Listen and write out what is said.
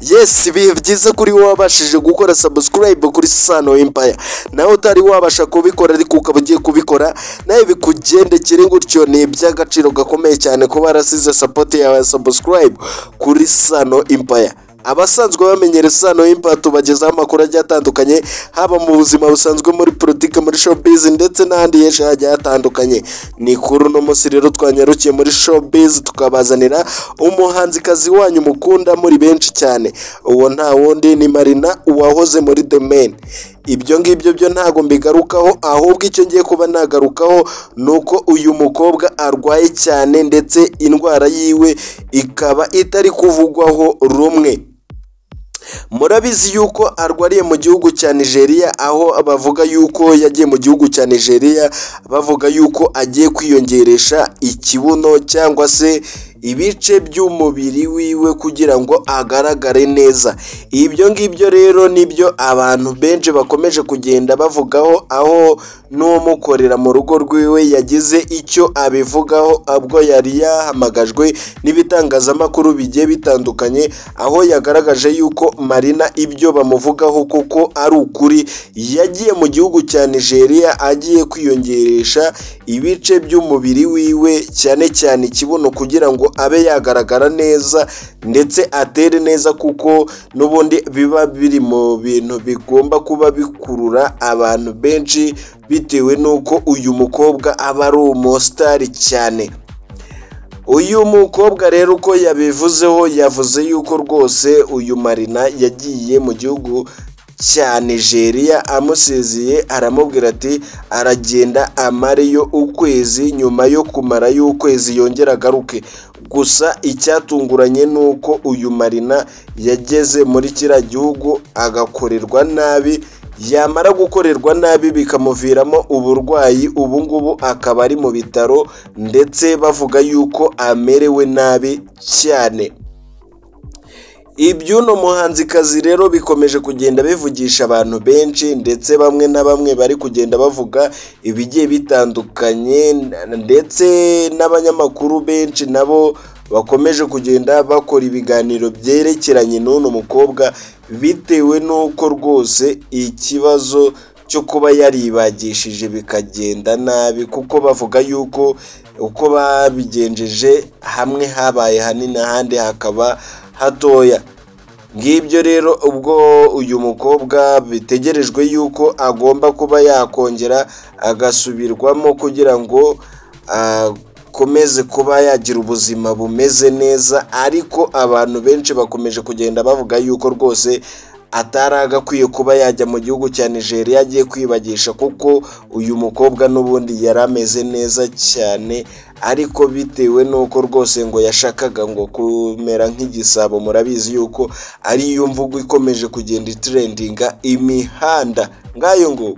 Yes, ibihe byiza kuri wowe wabashije gukora subscribe kuri Sano Empire. Nawe utari wabasha kubikora ariko ukaba ugiye kubikora, nawe bikugendekere gutyo, ni iby'agaciro gakomeye cyane kuba warasize support yawe subscribe kuri Sano Empire. Abasanzwe bamenyere Sano Empire tubagezaho amakuru agiye atandukanye, haba mu buzima busanzwe, muri politike, muri showbiz ndetse n'ahandi henshi hagiye hatandukanye. Ni kuri uno munsi rero twanyarukiye muri showbiz tukabazanira umuhanzikazi wanyu mukunda muri benshi cyane. Uwo nta wundi ni Marina uwahoze muri The Man. Ibyo ngibyo byo ntago mbigarukaho, ahubwo icyo ngiye kuba nagarukaho nuko uyu mukobwa arwaye cyane ndetse indwara yiwe ikaba itari kuvugwaho rumwe. Murabizi yuko arwariye mu gihugu cya Nigeria, aho bavuga yuko yagiye mu gihugu cya Nigeria bavuga yuko agiye kwiyongeresha ikibuno cyangwa se ibice by'umubiri wiwe kugira ngo agaragare neza. Ibyo ngibyo rero nibyo abantu benshi bakomeje kugenda bavugaho, aho n'umukorera mu rugo rwiwe yagize icyo abivugaho ubwo yari yahamagajwe n'ibitangazamakuru bigiye bitandukanye, aho yagaragaje yuko Marina ibyo bamuvugaho kuko ari ukuri. Yagiye mu gihugu cya Nigeria agiye kwiyongeresha ibice by'umubiri wiwe, cyane cyane ikibuno, kugira ngo abe yagaragara neza ndetse atere neza, kuko n'ubundi biba biri mu bintu bigomba kuba bikurura abantu benshi bitewe n'uko uyu mukobwa aba ari umusitari cyane. Uyu mukobwa rero uko yabivuzeho, yavuze yuko rwose uyu Marina yagiye mu gihugu cya Nigeria amusezeye, aramubwira ati aragenda amareyo ukwezi, nyuma yo kumarayo ukwezi yongera agaruke. Gusa icyatunguranye nuko uyu Marina yageze muri kiriya gihugu agakorerwa nabi, yamara gukorerwa nabi bikamuviramo uburwayi. Ubu ngubu akaba ari mu bitaro ndetse bavuga yuko amerewe nabi cyane. Iby'uno muhanzikazi rero bikomeje kugenda bivugisha abantu benshi, ndetse bamwe na bamwe bari kugenda bavuga ibigiye bitandukanye, ndetse n'abanyamakuru benshi nabo bakomeje kugenda bakora ibiganiro byerekeranye n'uno mukobwa, bitewe n'uko rwose ikibazo cyo kuba yaribagishije bikagenda nabi, kuko bavuga yuko uko babigenjeje hamwe habaye hanini, ahandi hakaba hatoya. Ngibyo rero ubwo uyu mukobwa bitegerejwe yuko agomba kuba yakongera agasubirwamo kugira ngo akomeze kuba yagira ubuzima bumeze neza, ariko abantu benshi bakomeje kugenda bavuga yuko rwose atari agakwiye kuba yajya mu gihugu cya Nigeria agiye kwibagisha, kuko uyu mukobwa n'ubundi yari ameze neza cyane, ariko bitewe n'uko rwose ngo yashakaga ngo kumera nk'igisabo. Murabizi yuko ariyo mvugo ikomeje kugenda itrendinga imihanda ngayo ngo